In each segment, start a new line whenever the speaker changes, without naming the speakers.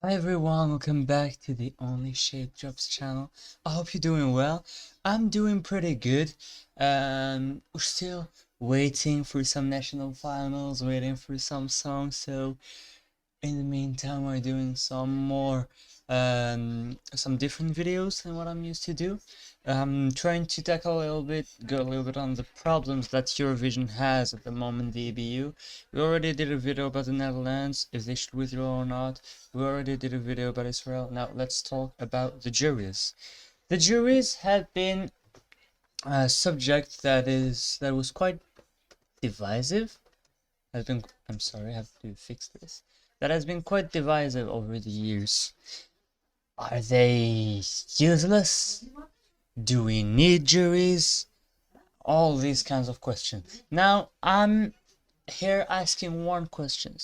Hi everyone, welcome back to the Only Shade Drops channel. I hope you're doing well. I'm doing pretty good. We're still waiting for some national finals, waiting for some songs, so in the meantime we're doing some different videos than what I'm used to do. Trying to tackle go a little bit on the problems that Eurovision has at the moment, the EBU. We already did a video about the Netherlands, if they should withdraw or not. We already did a video about Israel. Now let's talk about the juries. The juries have been a subject that was quite divisive. I'm sorry, I have to fix this. That has been quite divisive over the years. Are they useless? Do we need juries? All these kinds of questions. Now, I'm here asking one question.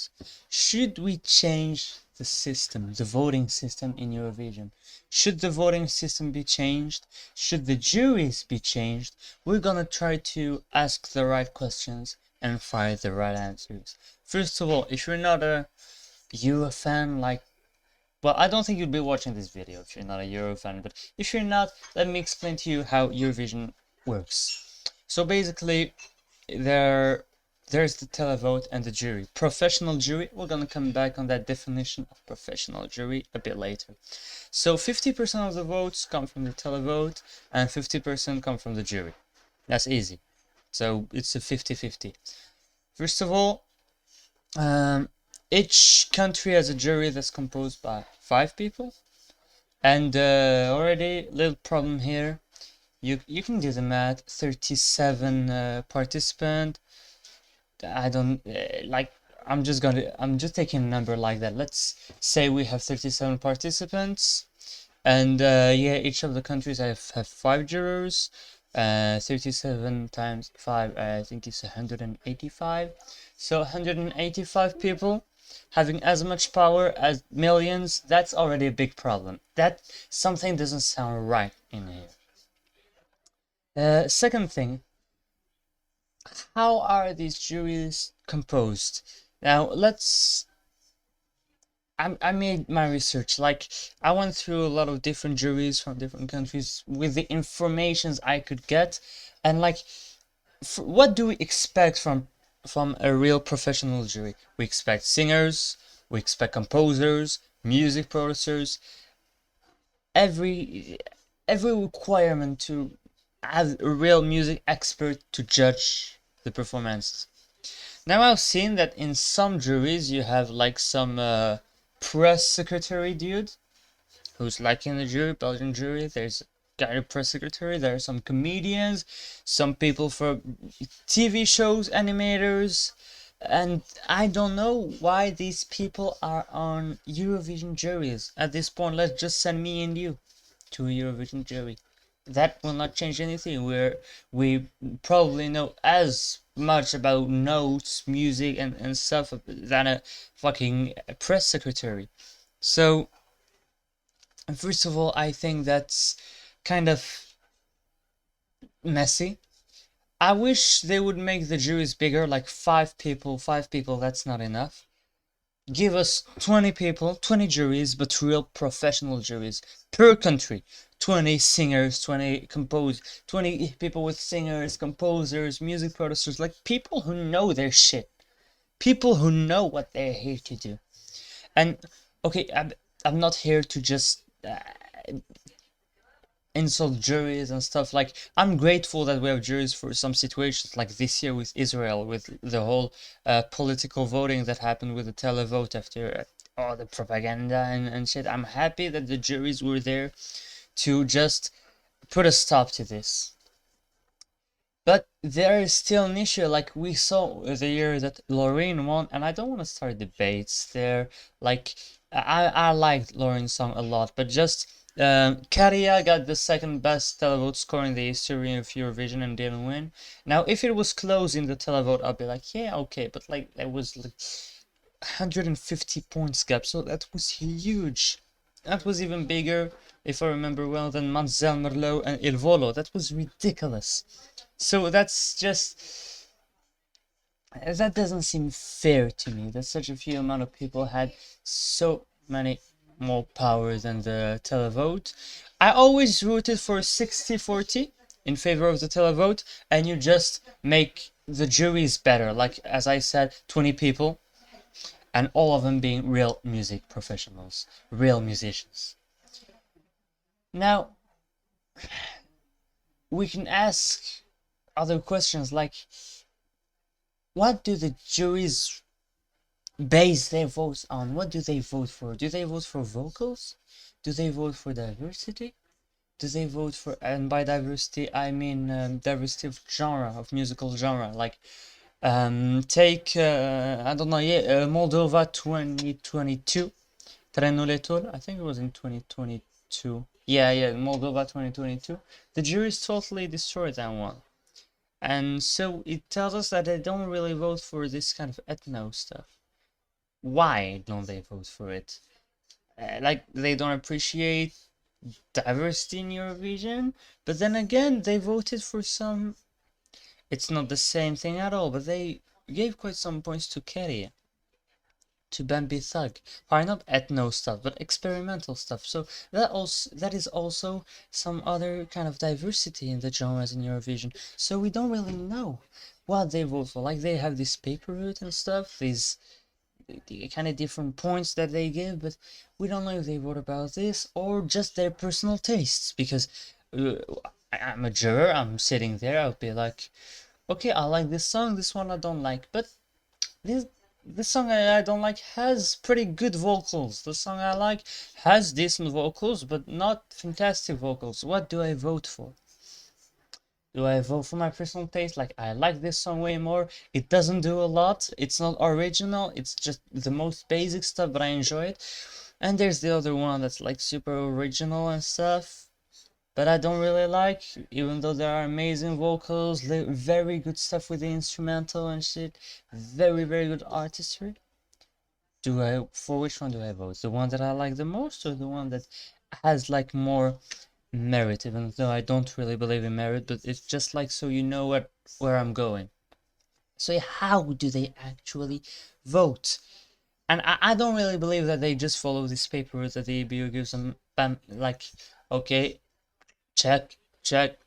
Should we change the system, the voting system in Eurovision? Should the voting system be changed? Should the juries be changed? We're gonna try to ask the right questions and find the right answers. First of all, if you're not a Euro fan, well, I don't think you'd be watching this video if you're not a Euro fan, but if you're not, let me explain to you how Eurovision works. So basically, there's the televote and the jury. Professional jury, we're gonna come back on that definition of professional jury a bit later. So 50% of the votes come from the televote and 50% come from the jury. That's easy. So it's a 50-50. First of all, each country has a jury that's composed by 5 people. And already little problem here. You can do the math. 37 participant. I don't like. I'm just taking a number like that. Let's say we have 37 participants, and yeah, each of the countries have 5 jurors. 37 times 5, I think it's 185. So 185 people having as much power as millions. That's already a big problem. That something doesn't sound right in here. Second thing, how are these juries composed? Now I made my research. Like, I went through a lot of different juries from different countries with the informations I could get, and like, what do we expect from a real professional jury? We expect singers, we expect composers, music producers, every every requirement to have a real music expert to judge the performances. Now I've seen that in some juries you have like some press secretary dude who's like in the jury, Belgian jury. There's guy press secretary. There are some comedians, some people for TV shows, animators, and I don't know why these people are on Eurovision juries. At this point, let's just send me and you to a Eurovision jury. That will not change anything. We probably know as much about notes, music, and stuff than a fucking press secretary. So, first of all, I think that's kind of messy. I wish they would make the juries bigger, like 5 people. 5 people, that's not enough. Give us 20 people, 20 juries, but real professional juries per country. 20 singers, 20 people with singers, composers, music producers, like people who know their shit. People who know what they're here to do. And okay, I'm not here to just insult juries and stuff. Like, I'm grateful that we have juries for some situations, like this year with Israel, with the whole political voting that happened with the televote after all the propaganda and shit. I'm happy that the juries were there to just put a stop to this. But there is still an issue, like we saw the year that Looren won, and I don't want to start debates there. Like, I liked Looren's song a lot, but just Karia got the second best televote score in the history of Eurovision and didn't win. Now, if it was close in the televote, I'll be like, yeah, okay, but like it was like 150 points gap, so that was huge. That was even bigger, if I remember well, than Mademoiselle Merlot and Il Volo. That was ridiculous. So that's just, that doesn't seem fair to me that such a few amount of people had so many more power than the televote. I always rooted for 60-40 in favor of the televote, and you just make the juries better. Like, as I said, 20 people, and all of them being real music professionals, real musicians. Now, we can ask other questions like, what do the juries base their votes on? What do they vote for? Do they vote for vocals? Do they vote for diversity? Do they vote for, and by diversity I mean diversity of genre, of musical genre, like take I don't know, yeah, Moldova 2022, Trenuletul, I think it was in 2022. Yeah, Moldova 2022. The juries totally destroyed that one. And so it tells us that they don't really vote for this kind of ethno stuff. Why don't they vote for it? Like, they don't appreciate diversity in Eurovision, but then again, they voted for some. It's not the same thing at all, but they gave quite some points to Kerry, to Bambi Thug. Are not ethno stuff, but experimental stuff. So that is also some other kind of diversity in the genres in Eurovision. So we don't really know what they vote for. Like, they have this paper route and stuff, these the kind of different points that they give, but we don't know if they vote about this or just their personal tastes. Because uh, I'm a juror, I'm sitting there, I'll be like, okay, I like this song, this one I don't like, but this this song I don't like has pretty good vocals. The song I like has decent vocals, but not fantastic vocals. What do I vote for? Do I vote for my personal taste? Like, I like this song way more. It doesn't do a lot. It's not original. It's just the most basic stuff, but I enjoy it. And there's the other one that's like super original and stuff, but I don't really like, even though there are amazing vocals, very good stuff with the instrumental and shit, very good artistry. For which one do I vote? The one that I like the most, or the one that has like more merit, even though I don't really believe in merit, but it's just like, so you know where I'm going. So yeah, how do they actually vote? And I don't really believe that they just follow this paper that the EBU gives them, bam, like, okay, check, check,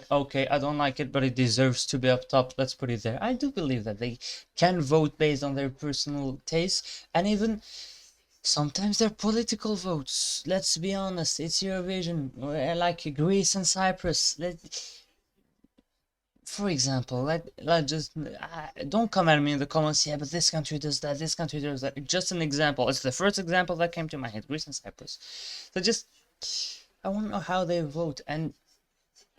okay, I don't like it, but it deserves to be up top, let's put it there. I do believe that they can vote based on their personal taste, and even sometimes they're political votes. Let's be honest, it's Eurovision, like Greece and Cyprus. For example, let just don't come at me in the comments. Yeah, but this country does that. This country does that. Just an example. It's the first example that came to my head. Greece and Cyprus. So just, I want to know how they vote, and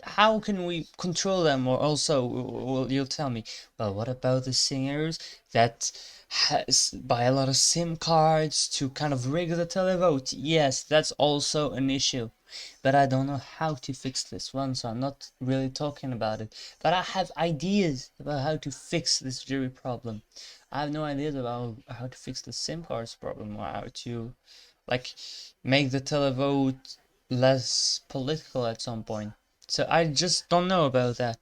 how can we control them? Or also, well, you'll tell me, well, what about the singers that buy a lot of SIM cards to kind of rig the televote? Yes, that's also an issue, but I don't know how to fix this one, so I'm not really talking about it. But I have ideas about how to fix this jury problem. I have no ideas about how to fix the SIM cards problem, or how to, like, make the televote less political at some point. So I just don't know about that.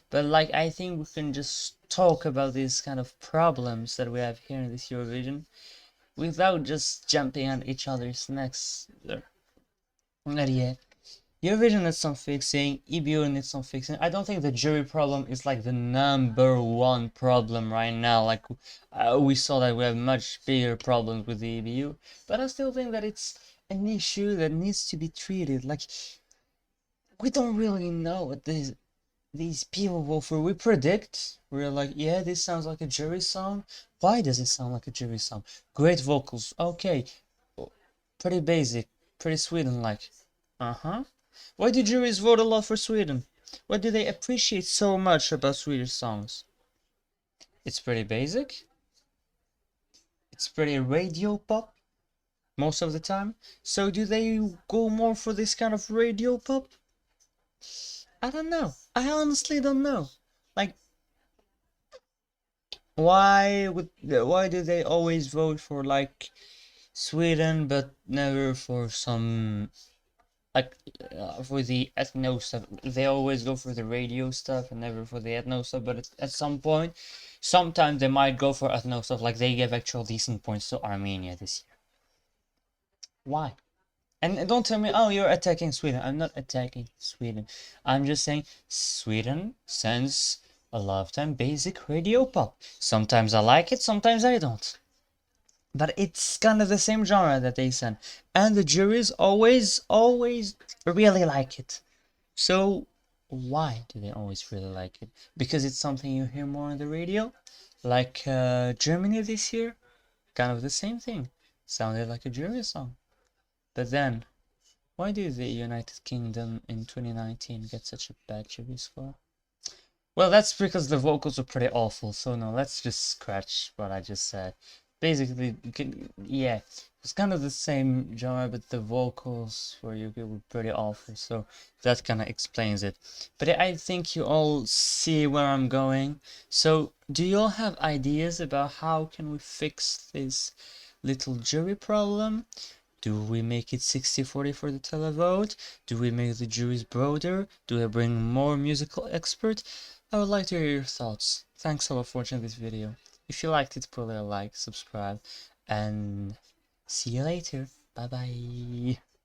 But like, I think we can just talk about these kind of problems that we have here in this Eurovision without just jumping on each other's necks. Not yet. Eurovision needs some fixing, EBU needs some fixing. I don't think the jury problem is like the number one problem right now. Like, we saw that we have much bigger problems with the EBU, but I still think that it's an issue that needs to be treated. Like, we don't really know what these people vote for. We predict. We're like, yeah, this sounds like a jury song. Why does it sound like a jury song? Great vocals. Okay. Pretty basic. Pretty Sweden-like. Uh-huh. Why do juries vote a lot for Sweden? What do they appreciate so much about Swedish songs? It's pretty basic. It's pretty radio pop most of the time. So do they go more for this kind of radio pop? I don't know. I honestly don't know. Like, why do they always vote for like Sweden but never for some, like, for the ethno stuff? They always go for the radio stuff and never for the ethno stuff, but at some point, sometimes they might go for ethno stuff, like they gave actual decent points to Armenia this year. Why? And don't tell me, oh, you're attacking Sweden. I'm not attacking Sweden. I'm just saying Sweden sends a lot of time basic radio pop. Sometimes I like it, sometimes I don't. But it's kind of the same genre that they send. And the juries always really like it. So why do they always really like it? Because it's something you hear more on the radio? Like Germany this year? Kind of the same thing. Sounded like a jury song. But then, why did the United Kingdom in 2019 get such a bad jury score? Well, that's because the vocals were pretty awful, so no, let's just scratch what I just said. Basically, yeah, it's kind of the same genre, but the vocals for UK were pretty awful, so that kind of explains it. But I think you all see where I'm going. So, do you all have ideas about how can we fix this little jury problem? Do we make it 60-40 for the televote? Do we make the juries broader? Do we bring more musical experts? I would like to hear your thoughts. Thanks a lot for watching this video. If you liked it, put a like, subscribe, and see you later. Bye bye.